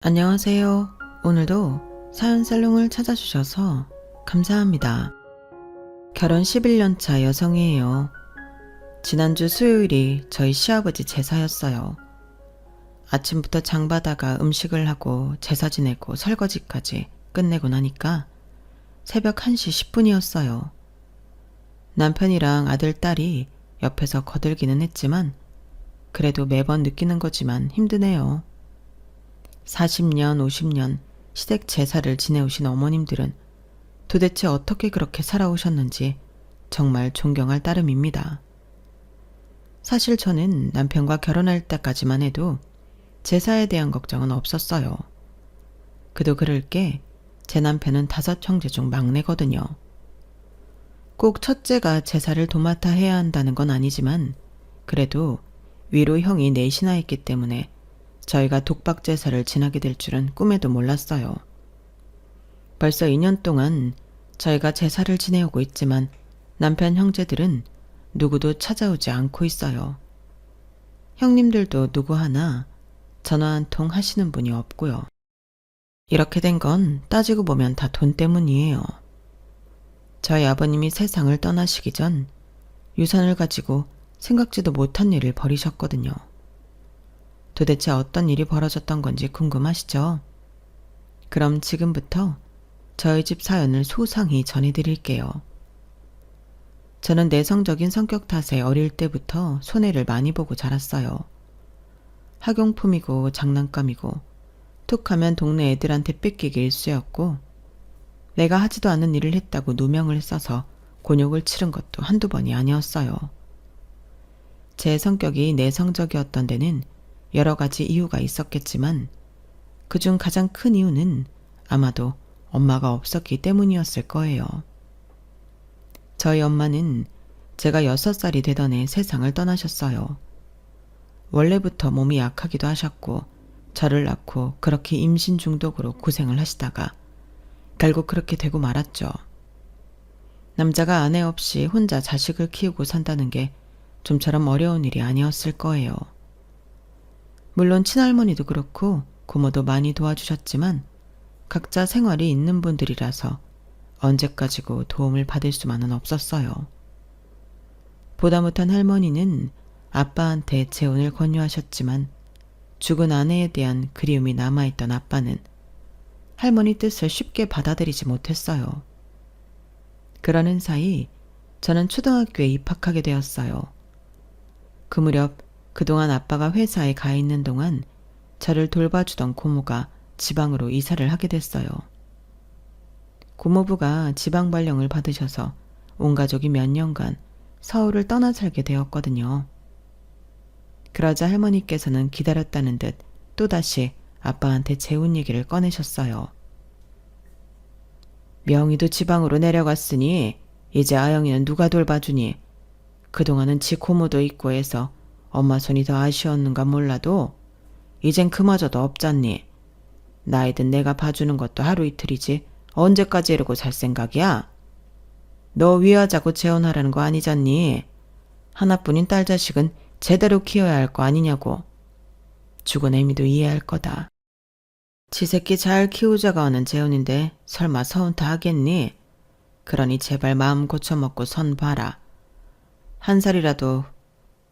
안녕하세요. 오늘도 사연살롱을 찾아주셔서 감사합니다. 결혼 11년 차 여성이에요. 지난주 수요일이 저희 시아버지 제사였어요. 아침부터 장 봐다가 음식을 하고 제사 지내고 설거지까지 끝내고 나니까 새벽 1시 10분이었어요. 남편이랑 아들, 딸이 옆에서 거들기는 했지만 그래도 매번 느끼는 거지만 힘드네요. 40년, 50년 시댁 제사를 지내오신 어머님들은 도대체 어떻게 그렇게 살아오셨는지 정말 존경할 따름입니다. 사실 저는 남편과 결혼할 때까지만 해도 제사에 대한 걱정은 없었어요. 그도 그럴 게 제 남편은 5 형제 중 막내거든요. 꼭 첫째가 제사를 도맡아 해야 한다는 건 아니지만 그래도 위로 형이 넷이나 있기 때문에 저희가 독박 제사를 지나게 될 줄은 꿈에도 몰랐어요. 벌써 2년 동안 저희가 제사를 지내오고 있지만 남편 형제들은 누구도 찾아오지 않고 있어요. 형님들도 누구 하나 전화 한 통 하시는 분이 없고요. 이렇게 된 건 따지고 보면 다 돈 때문이에요. 저희 아버님이 세상을 떠나시기 전 유산을 가지고 생각지도 못한 일을 벌이셨거든요. 도대체 어떤 일이 벌어졌던 건지 궁금하시죠? 그럼 지금부터 저희 집 사연을 소상히 전해드릴게요. 저는 내성적인 성격 탓에 어릴 때부터 손해를 많이 보고 자랐어요. 학용품이고 장난감이고 툭하면 동네 애들한테 뺏기기 일쑤였고 내가 하지도 않은 일을 했다고 누명을 써서 곤욕을 치른 것도 한두 번이 아니었어요. 제 성격이 내성적이었던 데는 여러 가지 이유가 있었겠지만 그중 가장 큰 이유는 아마도 엄마가 없었기 때문이었을 거예요. 저희 엄마는 제가 6살이 되던 해 세상을 떠나셨어요. 원래부터 몸이 약하기도 하셨고 저를 낳고 그렇게 임신 중독으로 고생을 하시다가 결국 그렇게 되고 말았죠. 남자가 아내 없이 혼자 자식을 키우고 산다는 게 좀처럼 어려운 일이 아니었을 거예요. 물론 친할머니도 그렇고 고모도 많이 도와주셨지만 각자 생활이 있는 분들이라서 언제까지고 도움을 받을 수만은 없었어요. 보다 못한 할머니는 아빠한테 재혼을 권유하셨지만 죽은 아내에 대한 그리움이 남아있던 아빠는 할머니 뜻을 쉽게 받아들이지 못했어요. 그러는 사이 저는 초등학교에 입학하게 되었어요. 그 무렵 그동안 아빠가 회사에 가 있는 동안 저를 돌봐주던 고모가 지방으로 이사를 하게 됐어요. 고모부가 지방 발령을 받으셔서 온 가족이 몇 년간 서울을 떠나 살게 되었거든요. 그러자 할머니께서는 기다렸다는 듯 또다시 아빠한테 재혼 얘기를 꺼내셨어요. 명희도 지방으로 내려갔으니 이제 아영이는 누가 돌봐주니? 그동안은 지 고모도 있고 해서 엄마 손이 더 아쉬웠는가 몰라도 이젠 그마저도 없잖니. 나이든 내가 봐주는 것도 하루 이틀이지 언제까지 이러고 살 생각이야? 너 위하자고 재혼하라는 거 아니잖니? 하나뿐인 딸 자식은 제대로 키워야 할 거 아니냐고. 죽은 애미도 이해할 거다. 지 새끼 잘 키우자가 하는 재혼인데 설마 서운 다 하겠니? 그러니 제발 마음 고쳐먹고 선 봐라. 한 살이라도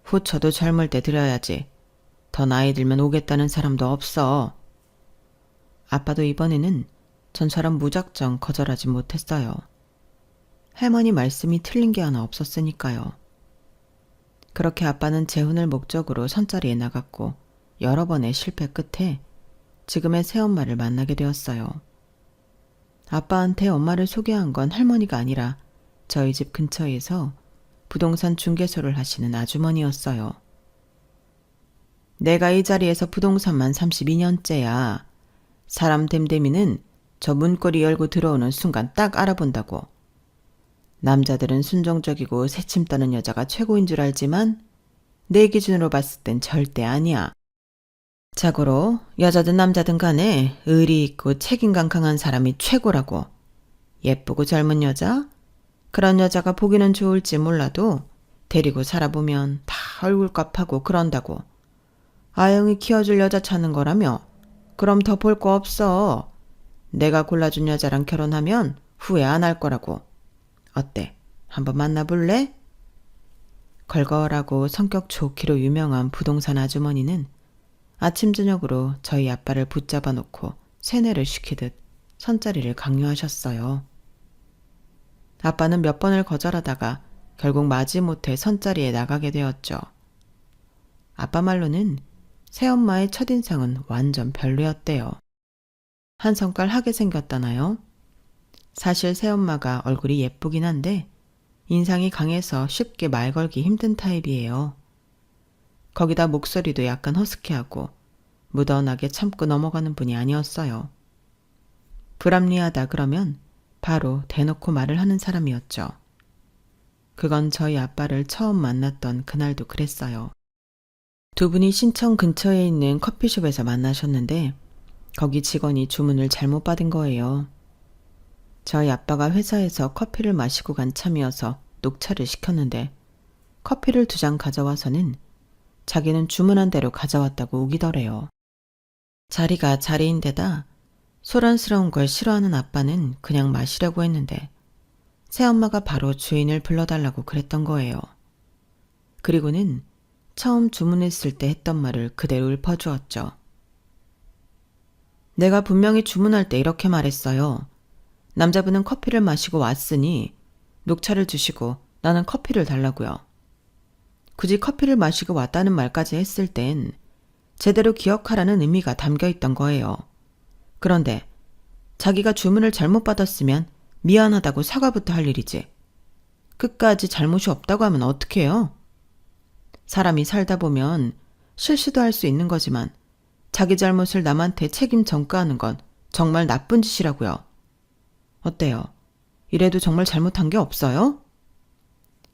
후처도 젊을 때 들여야지. 더 나이 들면 오겠다는 사람도 없어. 아빠도 이번에는 전처럼 무작정 거절하지 못했어요. 할머니 말씀이 틀린 게 하나 없었으니까요. 그렇게 아빠는 재혼을 목적으로 선자리에 나갔고 여러 번의 실패 끝에 지금의 새엄마를 만나게 되었어요. 아빠한테 엄마를 소개한 건 할머니가 아니라 저희 집 근처에서 부동산 중개소를 하시는 아주머니였어요. 내가 이 자리에서 부동산만 32년째야. 사람 됨됨이는 저 문고리 열고 들어오는 순간 딱 알아본다고. 남자들은 순종적이고 새침 떠는 여자가 최고인 줄 알지만 내 기준으로 봤을 땐 절대 아니야. 자고로 여자든 남자든 간에 의리 있고 책임감 강한 사람이 최고라고. 예쁘고 젊은 여자? 그런 여자가 보기는 좋을지 몰라도 데리고 살아보면 다 얼굴값하고 그런다고. 아영이 키워줄 여자 찾는 거라며 그럼 더 볼 거 없어. 내가 골라준 여자랑 결혼하면 후회 안 할 거라고. 어때? 한번 만나볼래? 걸걸하고 성격 좋기로 유명한 부동산 아주머니는 아침 저녁으로 저희 아빠를 붙잡아 놓고 세뇌를 시키듯 선자리를 강요하셨어요. 아빠는 몇 번을 거절하다가 결국 마지못해 선자리에 나가게 되었죠. 아빠 말로는 새엄마의 첫인상은 완전 별로였대요. 한 성깔 하게 생겼다나요? 사실 새엄마가 얼굴이 예쁘긴 한데 인상이 강해서 쉽게 말 걸기 힘든 타입이에요. 거기다 목소리도 약간 허스키하고 무던하게 참고 넘어가는 분이 아니었어요. 불합리하다 그러면 바로 대놓고 말을 하는 사람이었죠. 그건 저희 아빠를 처음 만났던 그날도 그랬어요. 두 분이 신청 근처에 있는 커피숍에서 만나셨는데 거기 직원이 주문을 잘못 받은 거예요. 저희 아빠가 회사에서 커피를 마시고 간 참이어서 녹차를 시켰는데 커피를 2잔 가져와서는 자기는 주문한 대로 가져왔다고 우기더래요. 자리가 자리인데다 소란스러운 걸 싫어하는 아빠는 그냥 마시려고 했는데 새엄마가 바로 주인을 불러달라고 그랬던 거예요. 그리고는 처음 주문했을 때 했던 말을 그대로 읊어주었죠. 내가 분명히 주문할 때 이렇게 말했어요. 남자분은 커피를 마시고 왔으니 녹차를 주시고 나는 커피를 달라고요. 굳이 커피를 마시고 왔다는 말까지 했을 땐 제대로 기억하라는 의미가 담겨 있던 거예요. 그런데 자기가 주문을 잘못 받았으면 미안하다고 사과부터 할 일이지. 끝까지 잘못이 없다고 하면 어떡해요? 사람이 살다 보면 실수도 할 수 있는 거지만 자기 잘못을 남한테 책임 전가하는 건 정말 나쁜 짓이라고요. 어때요? 이래도 정말 잘못한 게 없어요?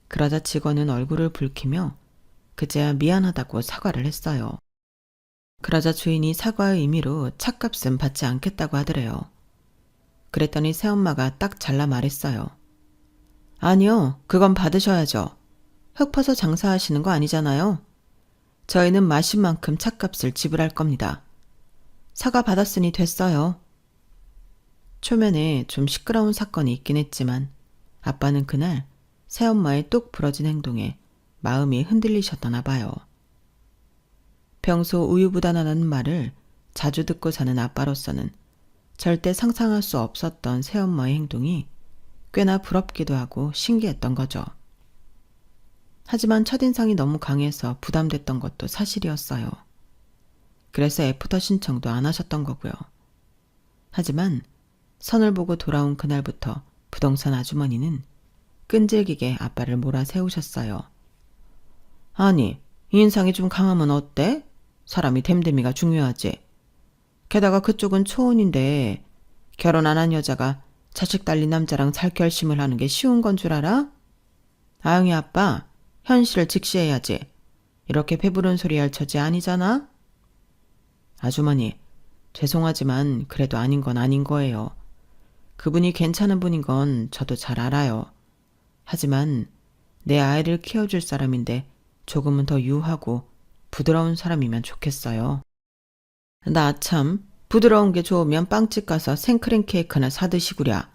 그러자 직원은 얼굴을 붉히며 그제야 미안하다고 사과를 했어요. 그러자 주인이 사과의 의미로 찻값은 받지 않겠다고 하더래요. 그랬더니 새엄마가 딱 잘라 말했어요. 아니요, 그건 받으셔야죠. 흙 퍼서 장사하시는 거 아니잖아요. 저희는 마신 만큼 찻값을 지불할 겁니다. 사과 받았으니 됐어요. 초면에 좀 시끄러운 사건이 있긴 했지만 아빠는 그날 새엄마의 뚝 부러진 행동에 마음이 흔들리셨다나 봐요. 평소 우유부단하다는 말을 자주 듣고 사는 아빠로서는 절대 상상할 수 없었던 새엄마의 행동이 꽤나 부럽기도 하고 신기했던 거죠. 하지만 첫인상이 너무 강해서 부담됐던 것도 사실이었어요. 그래서 애프터 신청도 안 하셨던 거고요. 하지만 선을 보고 돌아온 그날부터 부동산 아주머니는 끈질기게 아빠를 몰아세우셨어요. 아니, 인상이 좀 강하면 어때? 사람이 됨됨이가 중요하지. 게다가 그쪽은 초혼인데 결혼 안 한 여자가 자식 달린 남자랑 살 결심을 하는 게 쉬운 건 줄 알아? 아영이 아빠, 현실을 직시해야지. 이렇게 배부른 소리 할 처지 아니잖아? 아주머니, 죄송하지만 그래도 아닌 건 아닌 거예요. 그분이 괜찮은 분인 건 저도 잘 알아요. 하지만 내 아이를 키워줄 사람인데 조금은 더 유하고 부드러운 사람이면 좋겠어요. 나 참 부드러운 게 좋으면 빵집 가서 생크림 케이크나 사드시구랴.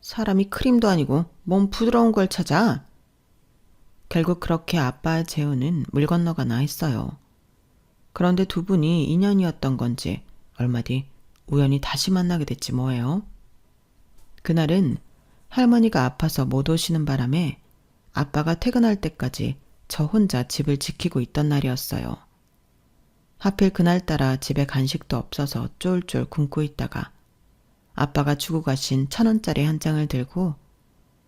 사람이 크림도 아니고 뭔 부드러운 걸 찾아. 결국 그렇게 아빠의 재혼은 물 건너가나 했어요. 그런데 두 분이 인연이었던 건지 얼마 뒤 우연히 다시 만나게 됐지 뭐예요. 그날은 할머니가 아파서 못 오시는 바람에 아빠가 퇴근할 때까지 저 혼자 집을 지키고 있던 날이었어요. 하필 그날따라 집에 간식도 없어서 쫄쫄 굶고 있다가 아빠가 주고 가신 1,000원짜리 한 장을 들고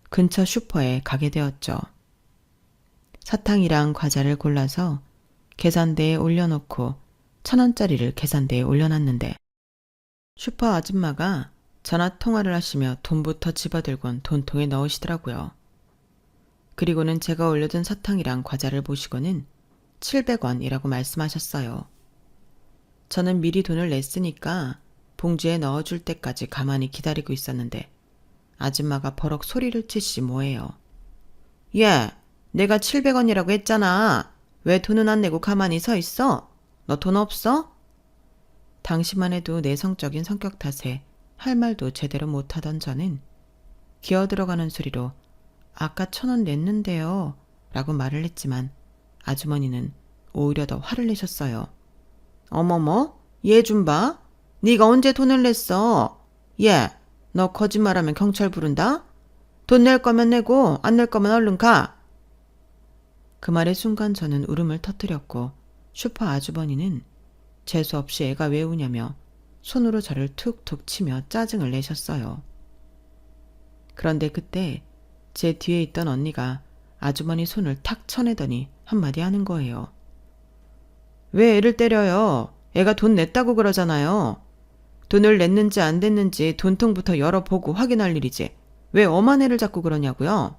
근처 슈퍼에 가게 되었죠. 사탕이랑 과자를 골라서 계산대에 올려놓고 1,000원짜리를 계산대에 올려놨는데 슈퍼 아줌마가 전화 통화를 하시며 돈부터 집어들곤 돈통에 넣으시더라고요. 그리고는 제가 올려둔 사탕이랑 과자를 보시고는 700원이라고 말씀하셨어요. 저는 미리 돈을 냈으니까 봉지에 넣어줄 때까지 가만히 기다리고 있었는데 아줌마가 버럭 소리를 치시 뭐예요. 예, 내가 700원이라고 했잖아. 왜 돈은 안 내고 가만히 서 있어? 너 돈 없어? 당시만 해도 내성적인 성격 탓에 할 말도 제대로 못하던 저는 기어 들어가는 소리로 아까 1,000원 냈는데요 라고 말을 했지만 아주머니는 오히려 더 화를 내셨어요. 어머머, 얘 좀 봐. 네가 언제 돈을 냈어? 얘, 너 거짓말하면 경찰 부른다? 돈 낼 거면 내고 안 낼 거면 얼른 가. 그 말의 순간 저는 울음을 터뜨렸고 슈퍼 아주버니는 재수없이 애가 왜 우냐며 손으로 저를 툭툭 치며 짜증을 내셨어요. 그런데 그때 제 뒤에 있던 언니가 아주머니 손을 탁 쳐내더니 한마디 하는 거예요. 왜 애를 때려요? 애가 돈 냈다고 그러잖아요. 돈을 냈는지 안 냈는지 돈통부터 열어보고 확인할 일이지. 왜 엄한 애를 자꾸 그러냐고요?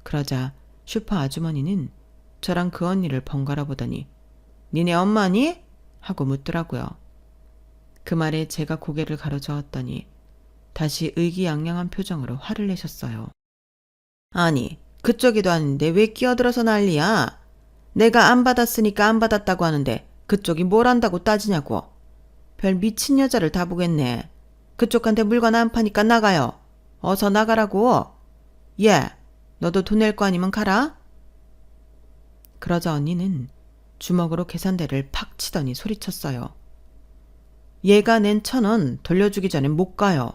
그러자 슈퍼 아주머니는 저랑 그 언니를 번갈아 보더니 니네 엄마니? 하고 묻더라고요. 그 말에 제가 고개를 가로저었더니 다시 의기양양한 표정으로 화를 내셨어요. 아니, 그쪽이도 아닌데 왜 끼어들어서 난리야? 내가 안 받았으니까 안 받았다고 하는데 그쪽이 뭘 안다고 따지냐고. 별 미친 여자를 다 보겠네. 그쪽한테 물건 안 파니까 나가요. 어서 나가라고. 예, 너도 돈 낼 거 아니면 가라. 그러자 언니는 주먹으로 계산대를 팍 치더니 소리쳤어요. 얘가 낸 1,000원 돌려주기 전엔 못 가요.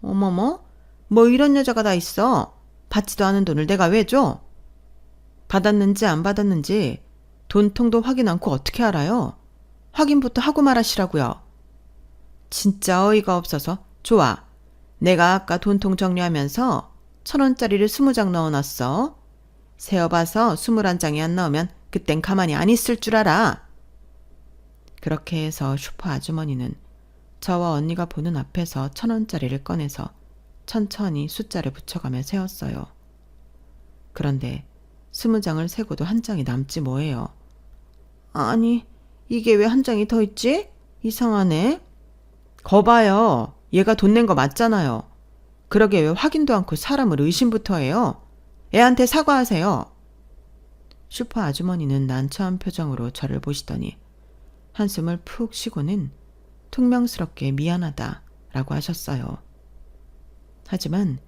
어머머, 뭐 이런 여자가 다 있어. 받지도 않은 돈을 내가 왜 줘? 받았는지 안 받았는지 돈통도 확인 않고 어떻게 알아요? 확인부터 하고 말하시라고요. 진짜 어이가 없어서. 좋아. 내가 아까 돈통 정리하면서 1,000원짜리를 20장 넣어놨어. 세어봐서 21장이 안 나오면 그땐 가만히 안 있을 줄 알아. 그렇게 해서 슈퍼 아주머니는 저와 언니가 보는 앞에서 1,000원짜리를 꺼내서 천천히 숫자를 붙여가며 세었어요. 그런데 20장을 세고도 한 장이 남지 뭐예요. 아니, 이게 왜 한 장이 더 있지? 이상하네. 거봐요. 얘가 돈 낸 거 맞잖아요. 그러게 왜 확인도 않고 사람을 의심부터 해요? 애한테 사과하세요. 슈퍼 아주머니는 난처한 표정으로 저를 보시더니 한숨을 푹 쉬고는 퉁명스럽게 미안하다 라고 하셨어요. 하지만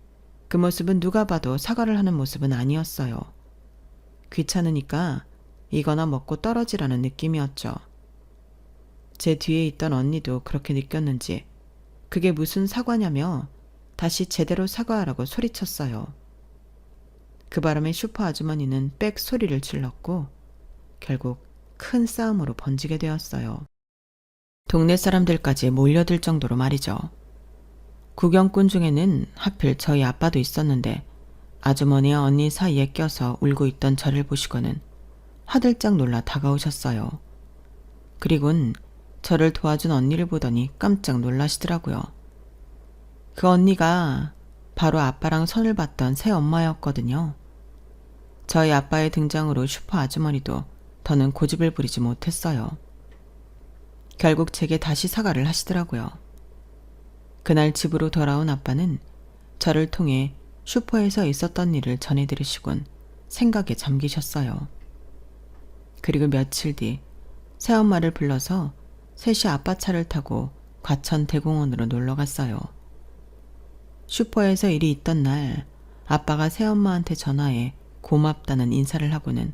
그 모습은 누가 봐도 사과를 하는 모습은 아니었어요. 귀찮으니까 이거나 먹고 떨어지라는 느낌이었죠. 제 뒤에 있던 언니도 그렇게 느꼈는지 그게 무슨 사과냐며 다시 제대로 사과하라고 소리쳤어요. 그 바람에 슈퍼 아주머니는 빽 소리를 질렀고 결국 큰 싸움으로 번지게 되었어요. 동네 사람들까지 몰려들 정도로 말이죠. 구경꾼 중에는 하필 저희 아빠도 있었는데 아주머니와 언니 사이에 껴서 울고 있던 저를 보시고는 화들짝 놀라 다가오셨어요. 그리곤 저를 도와준 언니를 보더니 깜짝 놀라시더라고요. 그 언니가 바로 아빠랑 손을 봤던 새 엄마였거든요. 저희 아빠의 등장으로 슈퍼 아주머니도 더는 고집을 부리지 못했어요. 결국 제게 다시 사과를 하시더라고요. 그날 집으로 돌아온 아빠는 저를 통해 슈퍼에서 있었던 일을 전해 들으시곤 생각에 잠기셨어요. 그리고 며칠 뒤 새엄마를 불러서 셋이 아빠 차를 타고 과천 대공원으로 놀러 갔어요. 슈퍼에서 일이 있던 날 아빠가 새엄마한테 전화해 고맙다는 인사를 하고는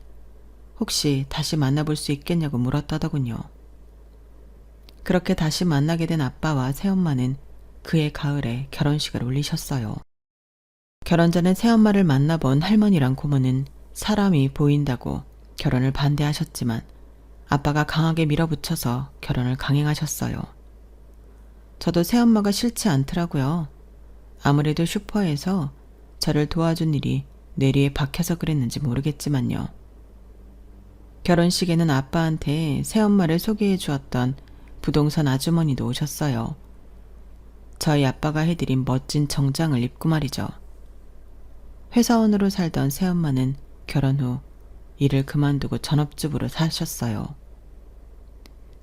혹시 다시 만나볼 수 있겠냐고 물었다더군요. 그렇게 다시 만나게 된 아빠와 새엄마는 그해 가을에 결혼식을 올리셨어요. 결혼 전에 새엄마를 만나본 할머니랑 고모는 사람이 보인다고 결혼을 반대하셨지만 아빠가 강하게 밀어붙여서 결혼을 강행하셨어요. 저도 새엄마가 싫지 않더라고요. 아무래도 슈퍼에서 저를 도와준 일이 뇌리에 박혀서 그랬는지 모르겠지만요. 결혼식에는 아빠한테 새엄마를 소개해 주었던 부동산 아주머니도 오셨어요. 저희 아빠가 해드린 멋진 정장을 입고 말이죠. 회사원으로 살던 새엄마는 결혼 후 일을 그만두고 전업주부로 사셨어요.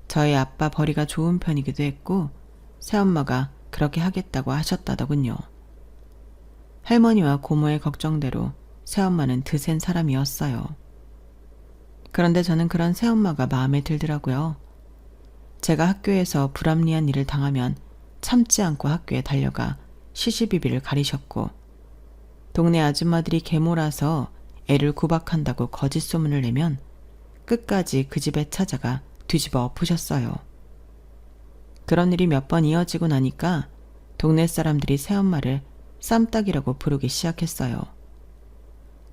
저희 아빠 벌이가 좋은 편이기도 했고 새엄마가 그렇게 하겠다고 하셨다더군요. 할머니와 고모의 걱정대로 새엄마는 드센 사람이었어요. 그런데 저는 그런 새엄마가 마음에 들더라고요. 제가 학교에서 불합리한 일을 당하면 참지 않고 학교에 달려가 시시비비를 가리셨고, 동네 아줌마들이 개몰아서 애를 구박한다고 거짓 소문을 내면 끝까지 그 집에 찾아가 뒤집어 엎으셨어요. 그런 일이 몇 번 이어지고 나니까 동네 사람들이 새엄마를 쌈딱이라고 부르기 시작했어요.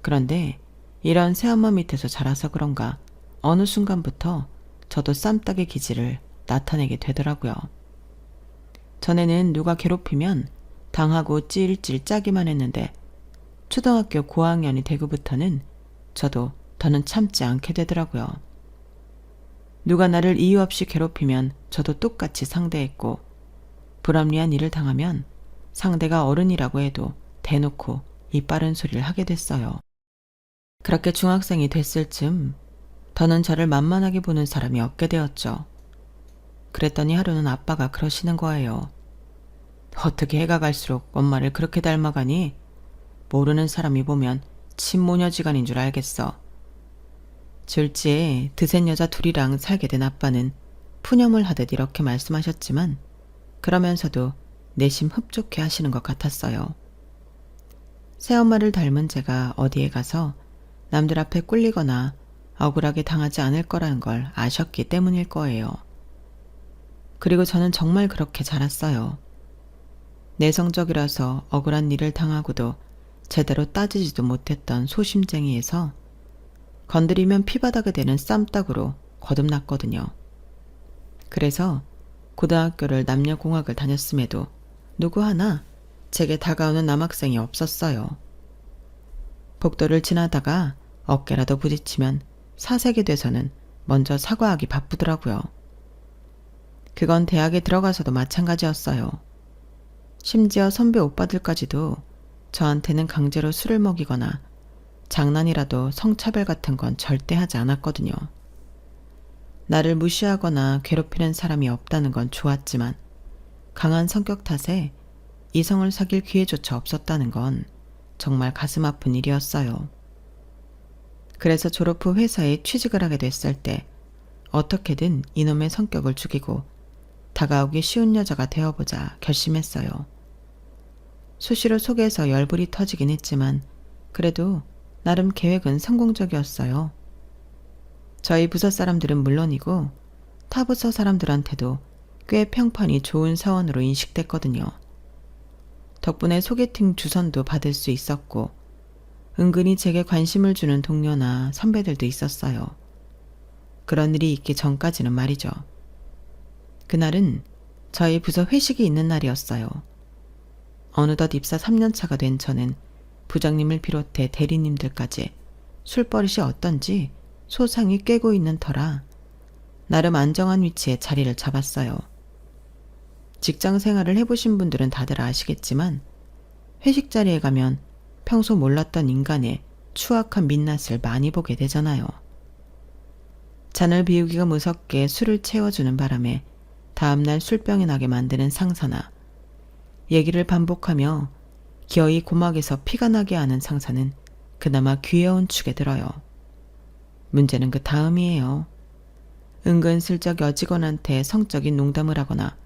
그런데 이런 새엄마 밑에서 자라서 그런가 어느 순간부터 저도 쌈딱의 기질을 나타내게 되더라고요. 전에는 누가 괴롭히면 당하고 찔찔 짜기만 했는데 초등학교 고학년이 되고부터는 저도 더는 참지 않게 되더라고요. 누가 나를 이유 없이 괴롭히면 저도 똑같이 상대했고, 불합리한 일을 당하면 상대가 어른이라고 해도 대놓고 이빠른 소리를 하게 됐어요. 그렇게 중학생이 됐을 즈음 더는 저를 만만하게 보는 사람이 없게 되었죠. 그랬더니 하루는 아빠가 그러시는 거예요. 어떻게 해가 갈수록 엄마를 그렇게 닮아가니? 모르는 사람이 보면 친모녀지간인 줄 알겠어. 졸지에 드센 여자 둘이랑 살게 된 아빠는 푸념을 하듯 이렇게 말씀하셨지만 그러면서도 내심 흡족해 하시는 것 같았어요. 새엄마를 닮은 제가 어디에 가서 남들 앞에 꿀리거나 억울하게 당하지 않을 거라는 걸 아셨기 때문일 거예요. 그리고 저는 정말 그렇게 자랐어요. 내성적이라서 억울한 일을 당하고도 제대로 따지지도 못했던 소심쟁이에서 건드리면 피바닥이 되는 쌈딱으로 거듭났거든요. 그래서 고등학교를 남녀공학을 다녔음에도 누구 하나 제게 다가오는 남학생이 없었어요. 복도를 지나다가 어깨라도 부딪히면 사색이 돼서는 먼저 사과하기 바쁘더라고요. 그건 대학에 들어가서도 마찬가지였어요. 심지어 선배 오빠들까지도 저한테는 강제로 술을 먹이거나 장난이라도 성차별 같은 건 절대 하지 않았거든요. 나를 무시하거나 괴롭히는 사람이 없다는 건 좋았지만 강한 성격 탓에 이성을 사귈 기회조차 없었다는 건 정말 가슴 아픈 일이었어요. 그래서 졸업 후 회사에 취직을 하게 됐을 때 어떻게든 이놈의 성격을 죽이고 다가오기 쉬운 여자가 되어보자 결심했어요. 수시로 속에서 열불이 터지긴 했지만 그래도 나름 계획은 성공적이었어요. 저희 부서 사람들은 물론이고 타 부서 사람들한테도 꽤 평판이 좋은 사원으로 인식됐거든요. 덕분에 소개팅 주선도 받을 수 있었고 은근히 제게 관심을 주는 동료나 선배들도 있었어요. 그런 일이 있기 전까지는 말이죠. 그날은 저희 부서 회식이 있는 날이었어요. 어느덧 입사 3년차가 된 저는 부장님을 비롯해 대리님들까지 술버릇이 어떤지 소상히 꿰고 있는 터라 나름 안정한 위치에 자리를 잡았어요. 직장 생활을 해보신 분들은 다들 아시겠지만 회식 자리에 가면 평소 몰랐던 인간의 추악한 민낯을 많이 보게 되잖아요. 잔을 비우기가 무섭게 술을 채워주는 바람에 다음날 술병이 나게 만드는 상사나 얘기를 반복하며 기어이 고막에서 피가 나게 하는 상사는 그나마 귀여운 축에 들어요. 문제는 그 다음이에요. 은근슬쩍 여직원한테 성적인 농담을 하거나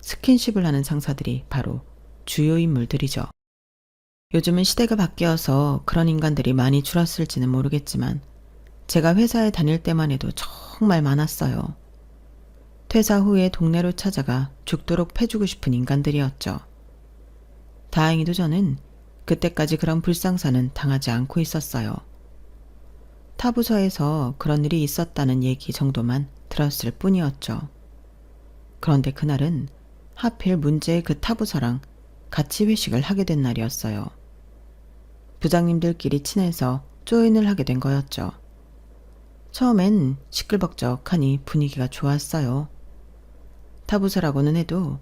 스킨십을 하는 상사들이 바로 주요 인물들이죠. 요즘은 시대가 바뀌어서 그런 인간들이 많이 줄었을지는 모르겠지만 제가 회사에 다닐 때만 해도 정말 많았어요. 퇴사 후에 동네로 찾아가 죽도록 패주고 싶은 인간들이었죠. 다행히도 저는 그때까지 그런 불상사는 당하지 않고 있었어요. 타 부서에서 그런 일이 있었다는 얘기 정도만 들었을 뿐이었죠. 그런데 그날은 하필 문제의 그 타 부서랑 같이 회식을 하게 된 날이었어요. 부장님들끼리 친해서 조인을 하게 된 거였죠. 처음엔 시끌벅적하니 분위기가 좋았어요. 타 부서라고는 해도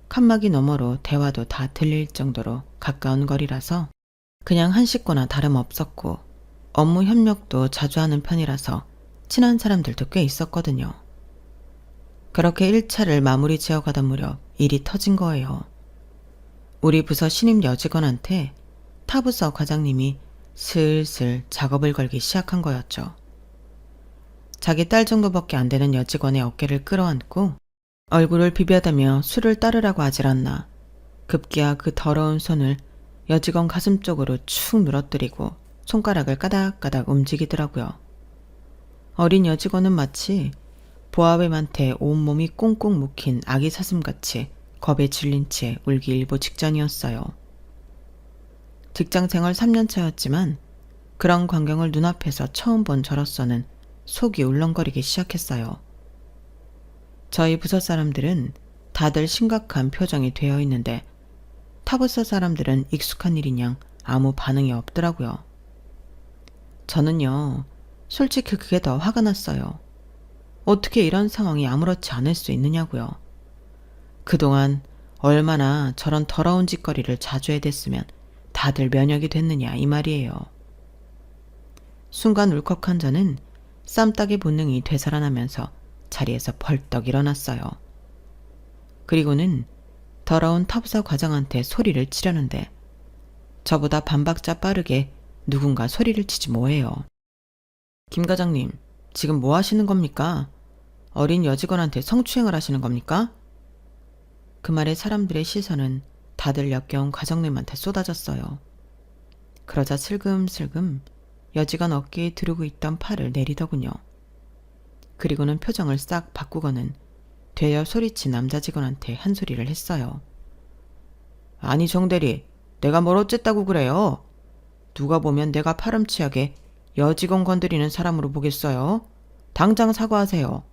칸막이 너머로 대화도 다 들릴 정도로 가까운 거리라서 그냥 한 식구나 다름없었고 업무 협력도 자주 하는 편이라서 친한 사람들도 꽤 있었거든요. 그렇게 1차를 마무리 지어가던 무렵 일이 터진 거예요. 우리 부서 신입 여직원한테 타 부서 과장님이 슬슬 작업을 걸기 시작한 거였죠. 자기 딸 정도밖에 안 되는 여직원의 어깨를 끌어안고 얼굴을 비벼대며 술을 따르라고 하질 않나. 급기야 그 더러운 손을 여직원 가슴 쪽으로 축 늘어뜨리고 손가락을 까닥까닥 움직이더라고요. 어린 여직원은 마치 보아뱀한테 온몸이 꽁꽁 묶인 아기 사슴같이 겁에 질린 채 울기 일보 직전이었어요. 직장생활 3년차였지만 그런 광경을 눈앞에서 처음 본 저로서는 속이 울렁거리기 시작했어요. 저희 부서 사람들은 다들 심각한 표정이 되어 있는데 타부서 사람들은 익숙한 일이냥 아무 반응이 없더라고요. 저는요, 솔직히 그게 더 화가 났어요. 어떻게 이런 상황이 아무렇지 않을 수 있느냐고요. 그동안 얼마나 저런 더러운 짓거리를 자주 해댔으면 다들 면역이 됐느냐 이 말이에요. 순간 울컥한 저는 쌈따기 본능이 되살아나면서 자리에서 벌떡 일어났어요. 그리고는 더러운 타부사 과장한테 소리를 치려는데 저보다 반박자 빠르게 누군가 소리를 치지 뭐해요. 김 과장님, 지금 뭐 하시는 겁니까? 어린 여직원한테 성추행을 하시는 겁니까? 그 말에 사람들의 시선은 다들 역겨운 과장님한테 쏟아졌어요. 그러자 슬금슬금 여직원 어깨에 두르고 있던 팔을 내리더군요. 그리고는 표정을 싹 바꾸고는 되어 소리친 남자 직원한테 한 소리를 했어요. 아니 정대리, 내가 뭘 어쨌다고 그래요? 누가 보면 내가 파렴치하게 여직원 건드리는 사람으로 보겠어요? 당장 사과하세요.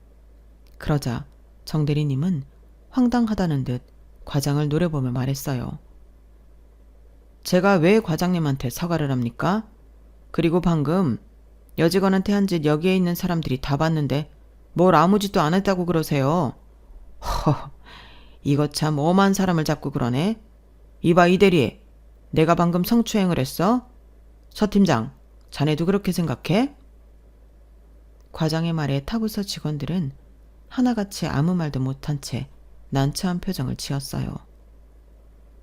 그러자 정대리님은 황당하다는 듯 과장을 노려보며 말했어요. 제가 왜 과장님한테 사과를 합니까? 그리고 방금 여직원한테 한 짓 여기에 있는 사람들이 다 봤는데 뭘 아무 짓도 안 했다고 그러세요? 허, 이거 참 엄한 사람을 잡고 그러네. 이봐 이 대리, 내가 방금 성추행을 했어? 서 팀장, 자네도 그렇게 생각해? 과장의 말에 타부서 직원들은 하나같이 아무 말도 못한 채 난처한 표정을 지었어요.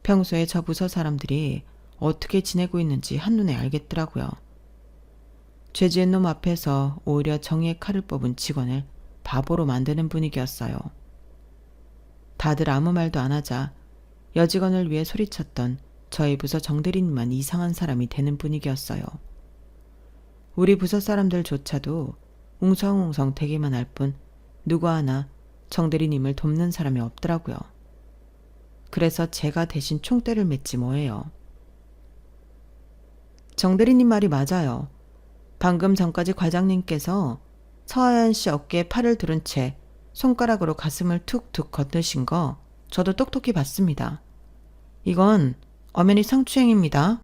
평소에 저 부서 사람들이 어떻게 지내고 있는지 한눈에 알겠더라고요. 죄지은 놈 앞에서 오히려 정의의 칼을 뽑은 직원을 바보로 만드는 분위기였어요. 다들 아무 말도 안 하자 여직원을 위해 소리쳤던 저희 부서 정대리님만 이상한 사람이 되는 분위기였어요. 우리 부서 사람들조차도 웅성웅성 대기만 할 뿐 누구 하나 정대리님을 돕는 사람이 없더라고요. 그래서 제가 대신 총대를 맸지 뭐예요. 정대리님 말이 맞아요. 방금 전까지 과장님께서 서하연 씨 어깨에 팔을 두른 채 손가락으로 가슴을 툭툭 건드신 거 저도 똑똑히 봤습니다. 이건 엄연히 성추행입니다.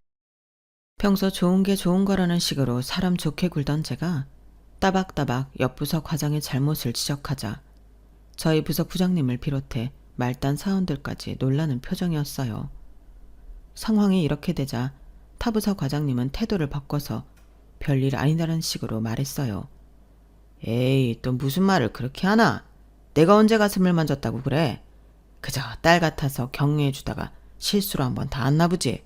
평소 좋은 게 좋은 거라는 식으로 사람 좋게 굴던 제가 따박따박 옆 부서 과장의 잘못을 지적하자 저희 부서 부장님을 비롯해 말단 사원들까지 놀라는 표정이었어요. 상황이 이렇게 되자 타부서 과장님은 태도를 바꿔서 별일 아니다라는 식으로 말했어요. 에이, 또 무슨 말을 그렇게 하나? 내가 언제 가슴을 만졌다고 그래? 그저 딸 같아서 격려해주다가 실수로 한번 닿았나 보지.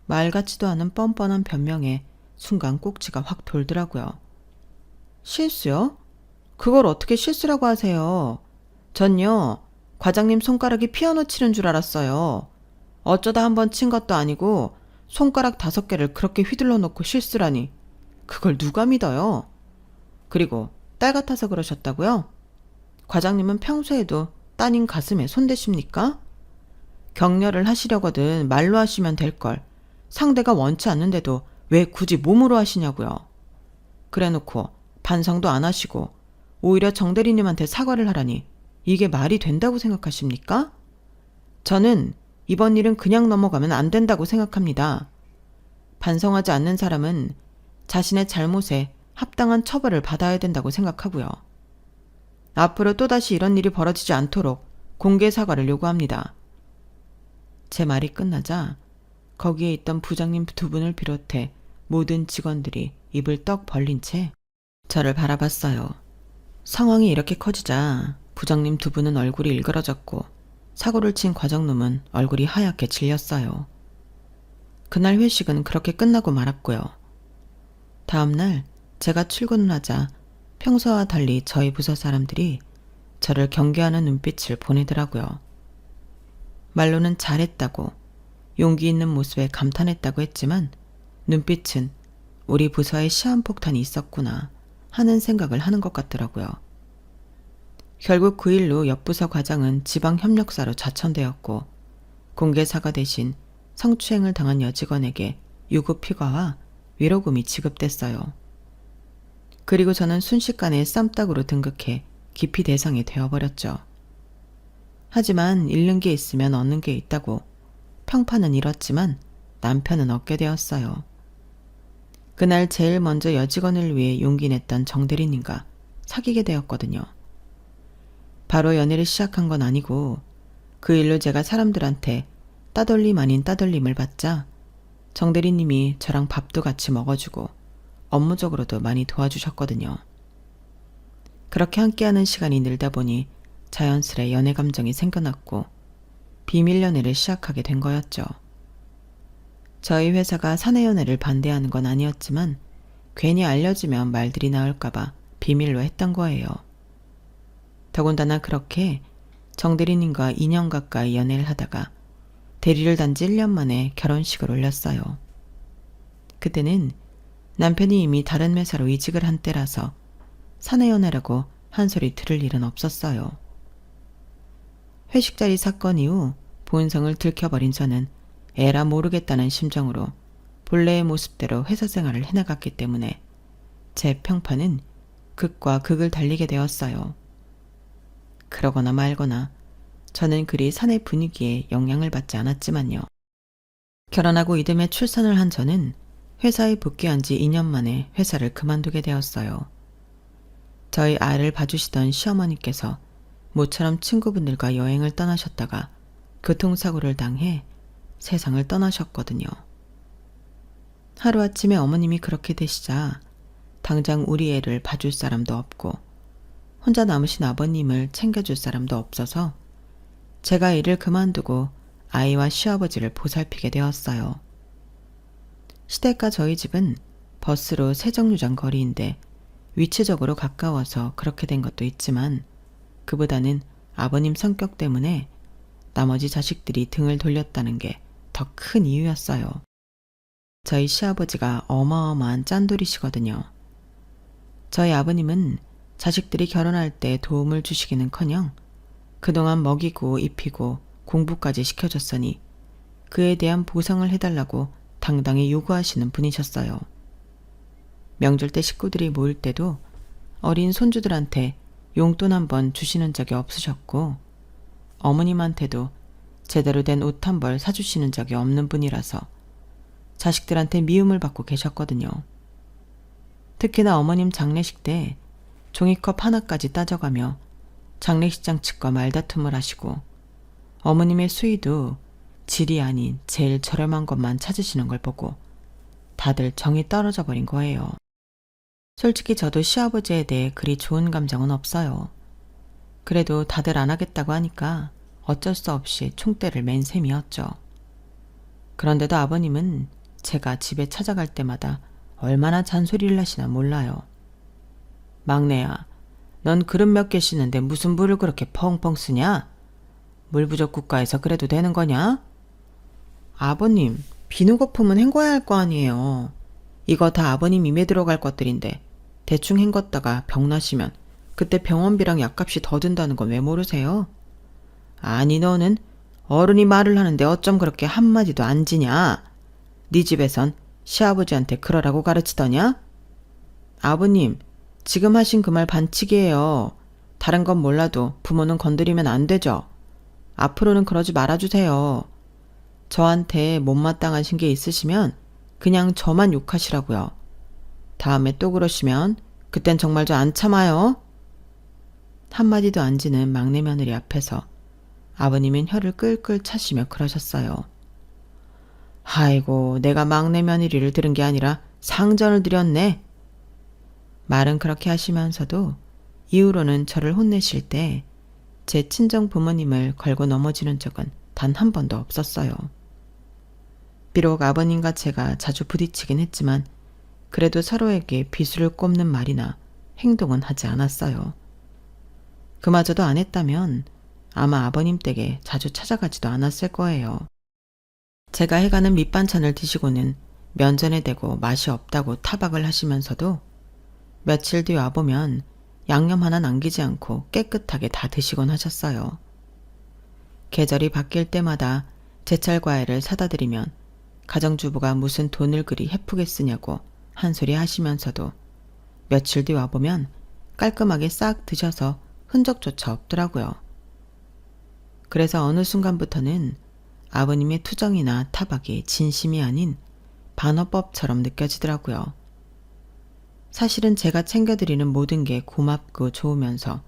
말 같지도 않은 뻔뻔한 변명에 순간 꼭지가 확 돌더라고요. 실수요? 그걸 어떻게 실수라고 하세요? 전요, 과장님 손가락이 피아노 치는 줄 알았어요. 어쩌다 한번 친 것도 아니고 손가락 5개를 그렇게 휘둘러 놓고 실수라니. 그걸 누가 믿어요? 그리고 딸 같아서 그러셨다고요? 과장님은 평소에도 따님 가슴에 손대십니까? 격려를 하시려거든 말로 하시면 될걸. 상대가 원치 않는데도 왜 굳이 몸으로 하시냐고요. 그래놓고 반성도 안 하시고 오히려 정대리님한테 사과를 하라니 이게 말이 된다고 생각하십니까? 저는 이번 일은 그냥 넘어가면 안 된다고 생각합니다. 반성하지 않는 사람은 자신의 잘못에 합당한 처벌을 받아야 된다고 생각하고요. 앞으로 또다시 이런 일이 벌어지지 않도록 공개 사과를 요구합니다. 제 말이 끝나자 거기에 있던 부장님 2분을 비롯해 모든 직원들이 입을 떡 벌린 채 저를 바라봤어요. 상황이 이렇게 커지자 부장님 2분은 얼굴이 일그러졌고 사고를 친 과장놈은 얼굴이 하얗게 질렸어요. 그날 회식은 그렇게 끝나고 말았고요. 다음날 제가 출근을 하자 평소와 달리 저희 부서 사람들이 저를 경계하는 눈빛을 보내더라고요. 말로는 잘했다고, 용기 있는 모습에 감탄했다고 했지만 눈빛은 우리 부서에 시한폭탄이 있었구나 하는 생각을 하는 것 같더라고요. 결국 그 일로 옆 부서 과장은 지방협력사로 자천되었고 공개 사과 대신 성추행을 당한 여직원에게 유급 휴가와 위로금이 지급됐어요. 그리고 저는 순식간에 쌈딱으로 등극해 기피 대상이 되어버렸죠. 하지만 잃는 게 있으면 얻는 게 있다고 평판은 잃었지만 남편은 얻게 되었어요. 그날 제일 먼저 여직원을 위해 용기 냈던 정대리님과 사귀게 되었거든요. 바로 연애를 시작한 건 아니고 그 일로 제가 사람들한테 따돌림 아닌 따돌림을 받자 정대리님이 저랑 밥도 같이 먹어주고 업무적으로도 많이 도와주셨거든요. 그렇게 함께하는 시간이 늘다 보니 자연스레 연애 감정이 생겨났고 비밀 연애를 시작하게 된 거였죠. 저희 회사가 사내 연애를 반대하는 건 아니었지만 괜히 알려지면 말들이 나올까봐 비밀로 했던 거예요. 더군다나 그렇게 정대리님과 2년 가까이 연애를 하다가 대리를 단지 1년 만에 결혼식을 올렸어요. 그때는 남편이 이미 다른 회사로 이직을 한 때라서 사내 연애라고 한 소리 들을 일은 없었어요. 회식 자리 사건 이후 본성을 들켜버린 저는 에라 모르겠다는 심정으로 본래의 모습대로 회사 생활을 해나갔기 때문에 제 평판은 극과 극을 달리게 되었어요. 그러거나 말거나 저는 그리 사내 분위기에 영향을 받지 않았지만요. 결혼하고 이듬해 출산을 한 저는 회사에 복귀한 지 2년 만에 회사를 그만두게 되었어요. 저희 아이를 봐주시던 시어머니께서 모처럼 친구분들과 여행을 떠나셨다가 교통사고를 당해 세상을 떠나셨거든요. 하루아침에 어머님이 그렇게 되시자 당장 우리 애를 봐줄 사람도 없고 혼자 남으신 아버님을 챙겨줄 사람도 없어서 제가 일을 그만두고 아이와 시아버지를 보살피게 되었어요. 시댁과 저희 집은 버스로 세정류장 거리인데 위치적으로 가까워서 그렇게 된 것도 있지만 그보다는 아버님 성격 때문에 나머지 자식들이 등을 돌렸다는 게 더 큰 이유였어요. 저희 시아버지가 어마어마한 짠돌이시거든요. 저희 아버님은 자식들이 결혼할 때 도움을 주시기는커녕 그동안 먹이고 입히고 공부까지 시켜줬으니 그에 대한 보상을 해달라고 당당히 요구하시는 분이셨어요. 명절 때 식구들이 모일 때도 어린 손주들한테 용돈 한 번 주시는 적이 없으셨고 어머님한테도 제대로 된 옷 한 벌 사주시는 적이 없는 분이라서 자식들한테 미움을 받고 계셨거든요. 특히나 어머님 장례식 때 종이컵 하나까지 따져가며 장례식장 측과 말다툼을 하시고 어머님의 수의도 질이 아닌 제일 저렴한 것만 찾으시는 걸 보고 다들 정이 떨어져 버린 거예요. 솔직히 저도 시아버지에 대해 그리 좋은 감정은 없어요. 그래도 다들 안 하겠다고 하니까 어쩔 수 없이 총대를 맨 셈이었죠. 그런데도 아버님은 제가 집에 찾아갈 때마다 얼마나 잔소리를 하시나 몰라요. 막내야, 넌 그릇 몇 개 씻는데 무슨 물을 그렇게 펑펑 쓰냐? 물 부족 국가에서 그래도 되는 거냐? 아버님, 비누 거품은 헹궈야 할 거 아니에요. 이거 다 아버님 입에 들어갈 것들인데 대충 헹궜다가 병 나시면 그때 병원비랑 약값이 더 든다는 건 왜 모르세요? 아니 너는 어른이 말을 하는데 어쩜 그렇게 한마디도 안 지냐? 네 집에선 시아버지한테 그러라고 가르치더냐? 아버님, 지금 하신 그 말 반칙이에요. 다른 건 몰라도 부모는 건드리면 안 되죠. 앞으로는 그러지 말아주세요. 저한테 못마땅하신 게 있으시면 그냥 저만 욕하시라고요. 다음에 또 그러시면 그땐 정말 저 안 참아요. 한마디도 안 지는 막내 며느리 앞에서 아버님은 혀를 끌끌 차시며 그러셨어요. 아이고, 내가 막내 며느리를 들은 게 아니라 상전을 드렸네. 말은 그렇게 하시면서도 이후로는 저를 혼내실 때 제 친정 부모님을 걸고 넘어지는 적은 단 한 번도 없었어요. 비록 아버님과 제가 자주 부딪히긴 했지만 그래도 서로에게 비수를 꼽는 말이나 행동은 하지 않았어요. 그마저도 안 했다면 아마 아버님 댁에 자주 찾아가지도 않았을 거예요. 제가 해가는 밑반찬을 드시고는 면전에 대고 맛이 없다고 타박을 하시면서도 며칠 뒤 와보면 양념 하나 남기지 않고 깨끗하게 다 드시곤 하셨어요. 계절이 바뀔 때마다 제철 과일을 사다 드리면 가정주부가 무슨 돈을 그리 헤프게 쓰냐고 한 소리 하시면서도 며칠 뒤 와보면 깔끔하게 싹 드셔서 흔적조차 없더라고요. 그래서 어느 순간부터는 아버님의 투정이나 타박이 진심이 아닌 반어법처럼 느껴지더라고요. 사실은 제가 챙겨드리는 모든 게 고맙고 좋으면서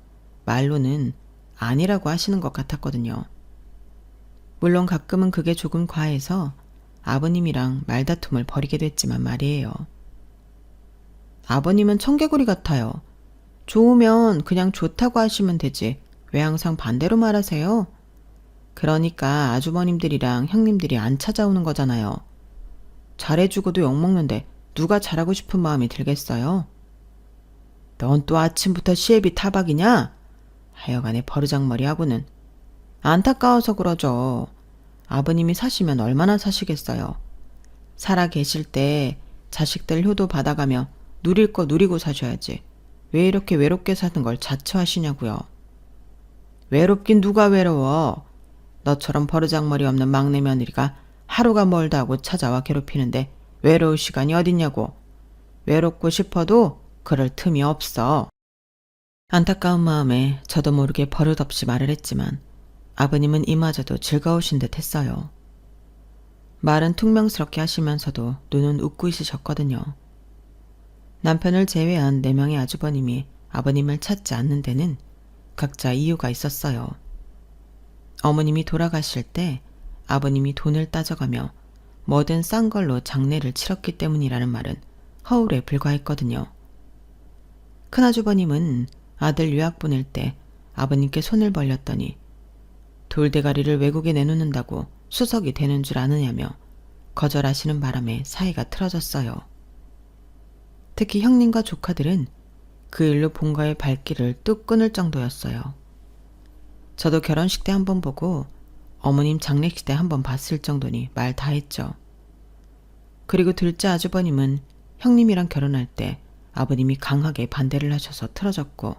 말로는 아니라고 하시는 것 같았거든요. 물론 가끔은 그게 조금 과해서 아버님이랑 말다툼을 벌이게 됐지만 말이에요. 아버님은 청개구리 같아요. 좋으면 그냥 좋다고 하시면 되지. 왜 항상 반대로 말하세요? 그러니까 아주버님들이랑 형님들이 안 찾아오는 거잖아요. 잘해주고도 욕먹는데 누가 잘하고 싶은 마음이 들겠어요? 넌 또 아침부터 시애비 타박이냐? 하여간에 버르장머리하고는. 안타까워서 그러죠. 아버님이 사시면 얼마나 사시겠어요. 살아 계실 때 자식들 효도 받아가며 누릴 거 누리고 사셔야지. 왜 이렇게 외롭게 사는 걸 자처하시냐고요. 외롭긴 누가 외로워. 너처럼 버르장머리 없는 막내 며느리가 하루가 멀다 하고 찾아와 괴롭히는데 외로울 시간이 어딨냐고. 외롭고 싶어도 그럴 틈이 없어. 안타까운 마음에 저도 모르게 버릇없이 말을 했지만 아버님은 이마저도 즐거우신 듯 했어요. 말은 퉁명스럽게 하시면서도 눈은 웃고 있으셨거든요. 남편을 제외한 4명의 아주버님이 아버님을 찾지 않는 데는 각자 이유가 있었어요. 어머님이 돌아가실 때 아버님이 돈을 따져가며 뭐든 싼 걸로 장례를 치렀기 때문이라는 말은 허울에 불과했거든요. 큰아주버님은 아들 유학 보낼 때 아버님께 손을 벌렸더니 돌대가리를 외국에 내놓는다고 수석이 되는 줄 아느냐며 거절하시는 바람에 사이가 틀어졌어요. 특히 형님과 조카들은 그 일로 본가의 발길을 뚝 끊을 정도였어요. 저도 결혼식 때 한 번 보고 어머님 장례식 때 한 번 봤을 정도니 말 다 했죠. 그리고 둘째 아주버님은 형님이랑 결혼할 때 아버님이 강하게 반대를 하셔서 틀어졌고,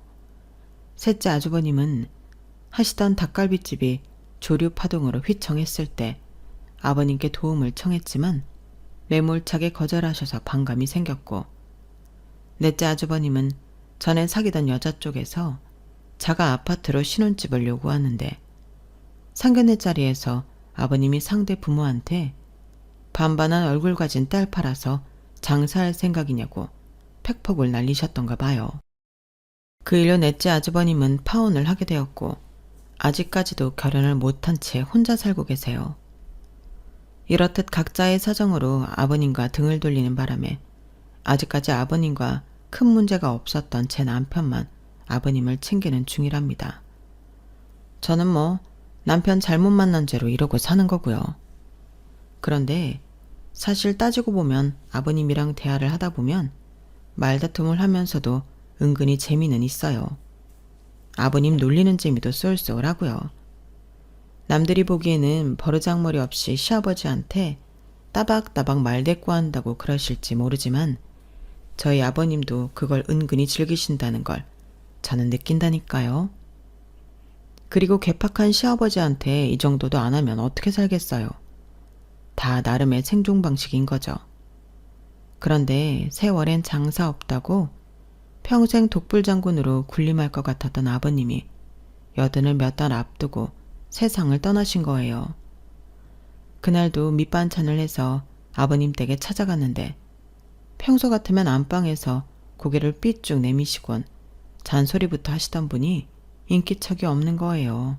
셋째 아주버님은 하시던 닭갈비집이 조류 파동으로 휘청했을 때 아버님께 도움을 청했지만 매몰차게 거절하셔서 반감이 생겼고, 넷째 아주버님은 전에 사귀던 여자 쪽에서 자가 아파트로 신혼집을 요구하는데 상견례 자리에서 아버님이 상대 부모한테 반반한 얼굴 가진 딸 팔아서 장사할 생각이냐고 팩폭을 날리셨던가 봐요. 그 일로 넷째 아주버님은 파혼을 하게 되었고 아직까지도 결혼을 못한 채 혼자 살고 계세요. 이렇듯 각자의 사정으로 아버님과 등을 돌리는 바람에 아직까지 아버님과 큰 문제가 없었던 제 남편만 아버님을 챙기는 중이랍니다. 저는 뭐 남편 잘못 만난 죄로 이러고 사는 거고요. 그런데 사실 따지고 보면 아버님이랑 대화를 하다 보면 말다툼을 하면서도 은근히 재미는 있어요. 아버님 놀리는 재미도 쏠쏠하고요. 남들이 보기에는 버르장머리 없이 시아버지한테 따박따박 말대꾸한다고 그러실지 모르지만 저희 아버님도 그걸 은근히 즐기신다는 걸 저는 느낀다니까요. 그리고 괴팍한 시아버지한테 이 정도도 안 하면 어떻게 살겠어요. 다 나름의 생존 방식인 거죠. 그런데 세월엔 장사 없다고 평생 독불장군으로 군림할 것 같았던 아버님이 80을 몇 달 앞두고 세상을 떠나신 거예요. 그날도 밑반찬을 해서 아버님 댁에 찾아갔는데 평소 같으면 안방에서 고개를 삐쭉 내미시곤 잔소리부터 하시던 분이 인기척이 없는 거예요.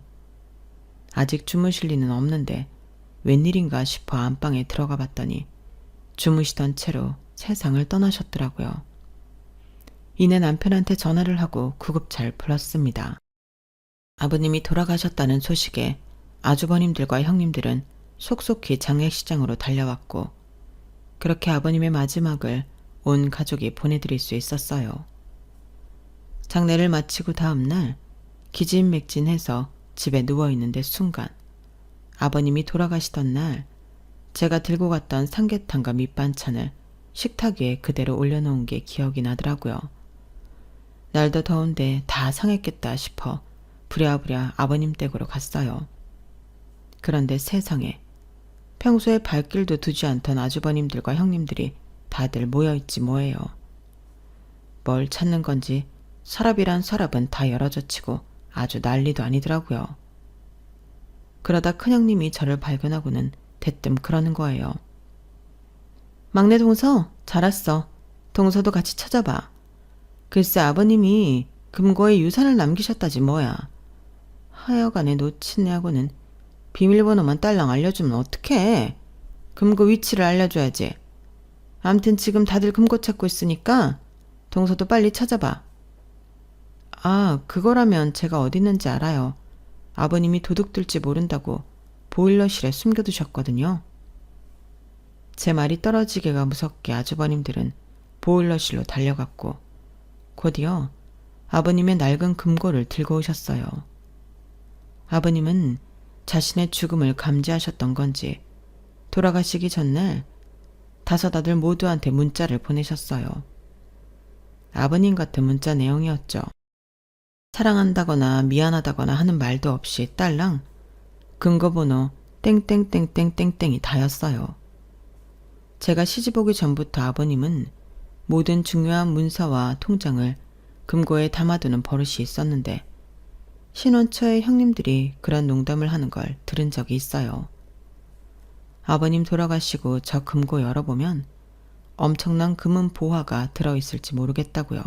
아직 주무실 리는 없는데 웬일인가 싶어 안방에 들어가 봤더니 주무시던 채로 세상을 떠나셨더라고요. 이내 남편한테 전화를 하고 구급차를 불렀습니다. 아버님이 돌아가셨다는 소식에 아주버님들과 형님들은 속속히 장례식장으로 달려왔고 그렇게 아버님의 마지막을 온 가족이 보내드릴 수 있었어요. 장례를 마치고 다음 날 기진맥진해서 집에 누워있는데 순간 아버님이 돌아가시던 날 제가 들고 갔던 삼계탕과 밑반찬을 식탁 위에 그대로 올려놓은 게 기억이 나더라고요. 날도 더운데 다 상했겠다 싶어 부랴부랴 아버님 댁으로 갔어요. 그런데 세상에, 평소에 발길도 두지 않던 아주버님들과 형님들이 다들 모여있지 뭐예요. 뭘 찾는 건지 서랍이란 서랍은 다 열어젖히고 아주 난리도 아니더라고요. 그러다 큰형님이 저를 발견하고는 대뜸 그러는 거예요. 막내 동서, 잘 왔어. 동서도 같이 찾아봐. 글쎄 아버님이 금고에 유산을 남기셨다지 뭐야. 하여간에 놓친애하고는 비밀번호만 딸랑 알려주면 어떡해. 금고 위치를 알려줘야지. 암튼 지금 다들 금고 찾고 있으니까 동서도 빨리 찾아봐. 아, 그거라면 제가 어디 있는지 알아요. 아버님이 도둑 들지 모른다고 보일러실에 숨겨두셨거든요. 제 말이 떨어지기가 무섭게 아주버님들은 보일러실로 달려갔고 곧이어 아버님의 낡은 금고를 들고 오셨어요. 아버님은 자신의 죽음을 감지하셨던 건지 돌아가시기 전날 5 아들 모두한테 문자를 보내셨어요. 아버님 같은 문자 내용이었죠. 사랑한다거나 미안하다거나 하는 말도 없이 딸랑 금고번호 땡땡땡땡땡땡이 다였어요. 제가 시집 오기 전부터 아버님은 모든 중요한 문서와 통장을 금고에 담아두는 버릇이 있었는데 신혼 초에 형님들이 그런 농담을 하는 걸 들은 적이 있어요. 아버님 돌아가시고 저 금고 열어보면 엄청난 금은 보화가 들어있을지 모르겠다고요.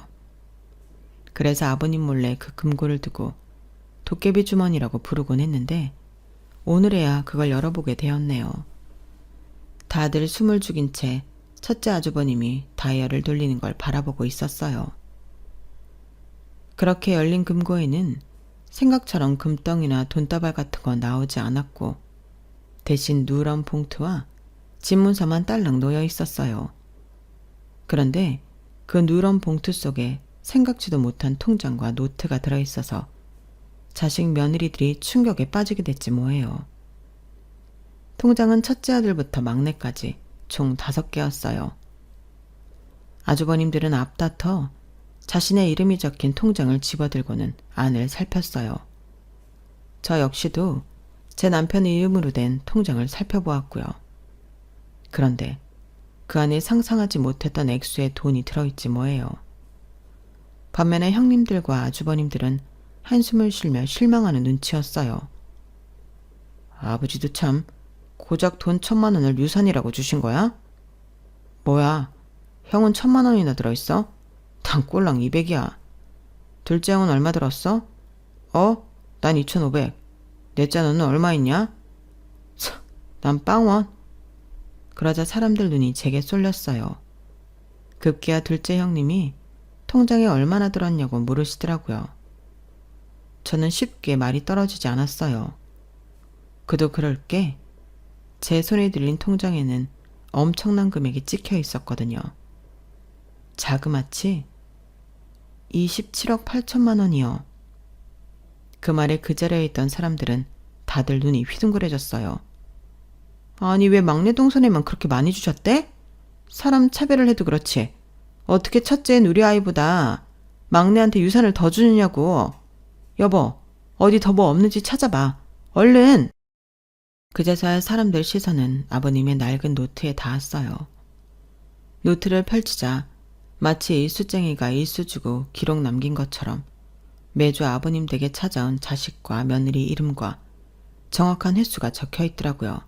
그래서 아버님 몰래 그 금고를 두고 도깨비 주머니라고 부르곤 했는데 오늘에야 그걸 열어보게 되었네요. 다들 숨을 죽인 채 첫째 아주버님이 다이얼을 돌리는 걸 바라보고 있었어요. 그렇게 열린 금고에는 생각처럼 금덩이나 돈다발 같은 건 나오지 않았고 대신 누런 봉투와 집문서만 딸랑 놓여 있었어요. 그런데 그 누런 봉투 속에 생각지도 못한 통장과 노트가 들어있어서 자식 며느리들이 충격에 빠지게 됐지 뭐예요. 통장은 첫째 아들부터 막내까지 총 5개였어요. 아주버님들은 앞다퉈 자신의 이름이 적힌 통장을 집어들고는 안을 살폈어요. 저 역시도 제 남편의 이름으로 된 통장을 살펴보았고요. 그런데 그 안에 상상하지 못했던 액수의 돈이 들어있지 뭐예요. 반면에 형님들과 아주버님들은 한숨을 쉬며 실망하는 눈치였어요. 아버지도 참 고작 돈 1,000만 원을 유산이라고 주신 거야? 뭐야, 형은 1,000만 원이나 들어있어? 난 꼴랑 200이야. 둘째 형은 얼마 들었어? 난 2,500. 넷째 너는 얼마 있냐? 참, 난 빵원. 그러자 사람들 눈이 제게 쏠렸어요. 급기야 둘째 형님이 통장에 얼마나 들었냐고 물으시더라고요. 저는 쉽게 말이 떨어지지 않았어요. 그도 그럴 게 제 손에 들린 통장에는 엄청난 금액이 찍혀 있었거든요. 자그마치 27억 8천만 원이요. 그 말에 그 자리에 있던 사람들은 다들 눈이 휘둥그레졌어요. 아니 왜 막내 동선에만 그렇게 많이 주셨대? 사람 차별을 해도 그렇지. 어떻게 첫째인 우리 아이보다 막내한테 유산을 더 주느냐고. 여보, 어디 더 뭐 없는지 찾아봐. 얼른! 그제서야 사람들 시선은 아버님의 낡은 노트에 닿았어요. 노트를 펼치자 마치 일수쟁이가 일수 주고 기록 남긴 것처럼 매주 아버님 댁에 찾아온 자식과 며느리 이름과 정확한 횟수가 적혀 있더라고요.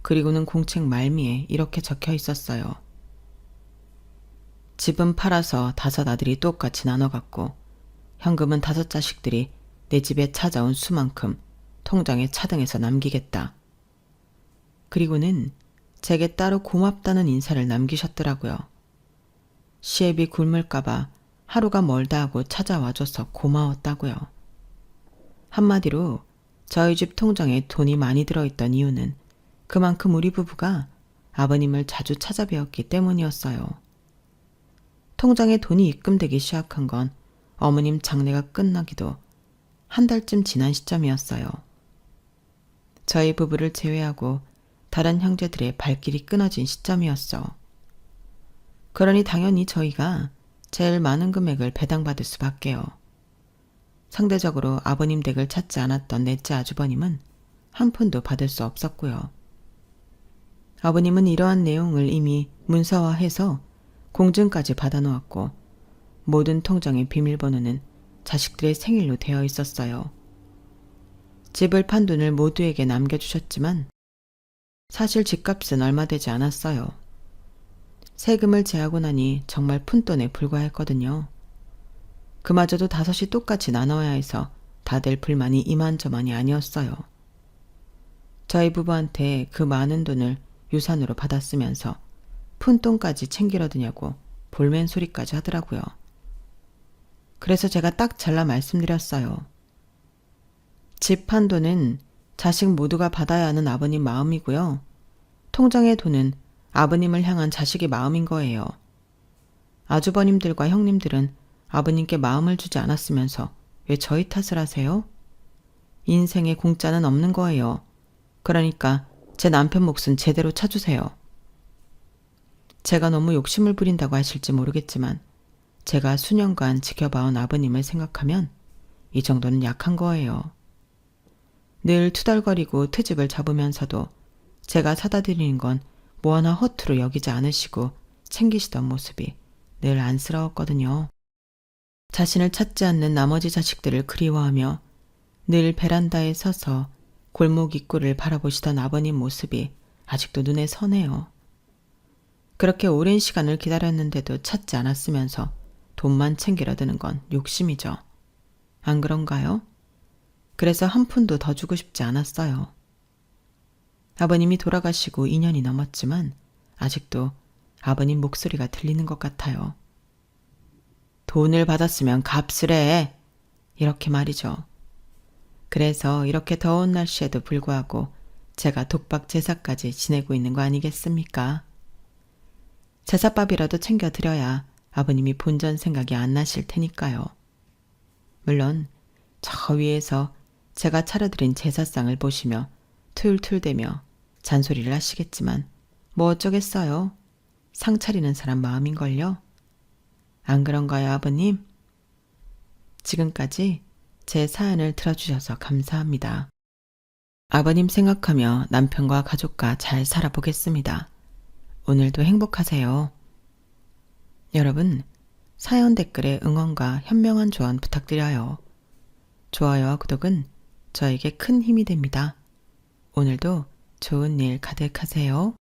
그리고는 공책 말미에 이렇게 적혀 있었어요. 집은 팔아서 5 아들이 똑같이 나눠갔고 현금은 5 자식들이 내 집에 찾아온 수만큼 통장에 차등해서 남기겠다. 그리고는 제게 따로 고맙다는 인사를 남기셨더라고요. 시애비 굶을까봐 하루가 멀다 하고 찾아와줘서 고마웠다고요. 한마디로 저희 집 통장에 돈이 많이 들어있던 이유는 그만큼 우리 부부가 아버님을 자주 찾아뵈었기 때문이었어요. 통장에 돈이 입금되기 시작한 건 어머님 장례가 끝나기도 한 달쯤 지난 시점이었어요. 저희 부부를 제외하고 다른 형제들의 발길이 끊어진 시점이었죠. 그러니 당연히 저희가 제일 많은 금액을 배당받을 수밖에요. 상대적으로 아버님 댁을 찾지 않았던 넷째 아주버님은 한 푼도 받을 수 없었고요. 아버님은 이러한 내용을 이미 문서화해서 공증까지 받아놓았고 모든 통장의 비밀번호는 자식들의 생일로 되어 있었어요. 집을 판 돈을 모두에게 남겨주셨지만 사실 집값은 얼마 되지 않았어요. 세금을 제하고 나니 정말 푼돈에 불과했거든요. 그마저도 다섯이 똑같이 나눠야 해서 다들 불만이 이만저만이 아니었어요. 저희 부부한테 그 많은 돈을 유산으로 받았으면서 푼돈까지 챙기려 드냐고 볼멘 소리까지 하더라고요. 그래서 제가 딱 잘라 말씀드렸어요. 집 한 돈은 자식 모두가 받아야 하는 아버님 마음이고요. 통장의 돈은 아버님을 향한 자식의 마음인 거예요. 아주버님들과 형님들은 아버님께 마음을 주지 않았으면서 왜 저희 탓을 하세요? 인생에 공짜는 없는 거예요. 그러니까 제 남편 몫은 제대로 쳐주세요. 제가 너무 욕심을 부린다고 하실지 모르겠지만 제가 수년간 지켜봐온 아버님을 생각하면 이 정도는 약한 거예요. 늘 투덜거리고 트집을 잡으면서도 제가 사다 드리는 건 뭐 하나 허투루 여기지 않으시고 챙기시던 모습이 늘 안쓰러웠거든요. 자신을 찾지 않는 나머지 자식들을 그리워하며 늘 베란다에 서서 골목 입구를 바라보시던 아버님 모습이 아직도 눈에 선해요. 그렇게 오랜 시간을 기다렸는데도 찾지 않았으면서 돈만 챙기려 드는 건 욕심이죠. 안 그런가요? 그래서 한 푼도 더 주고 싶지 않았어요. 아버님이 돌아가시고 2년이 넘었지만 아직도 아버님 목소리가 들리는 것 같아요. 돈을 받았으면 값을 해. 이렇게 말이죠. 그래서 이렇게 더운 날씨에도 불구하고 제가 독박 제사까지 지내고 있는 거 아니겠습니까? 제사밥이라도 챙겨드려야 아버님이 본전 생각이 안 나실 테니까요. 물론 저 위에서 제가 차려드린 제사상을 보시며 툴툴대며 잔소리를 하시겠지만 뭐 어쩌겠어요. 상 차리는 사람 마음인걸요. 안 그런가요, 아버님? 지금까지 제 사연을 들어주셔서 감사합니다. 아버님 생각하며 남편과 가족과 잘 살아보겠습니다. 오늘도 행복하세요. 여러분, 사연 댓글에 응원과 현명한 조언 부탁드려요. 좋아요와 구독은 저에게 큰 힘이 됩니다. 오늘도 좋은 일 가득하세요.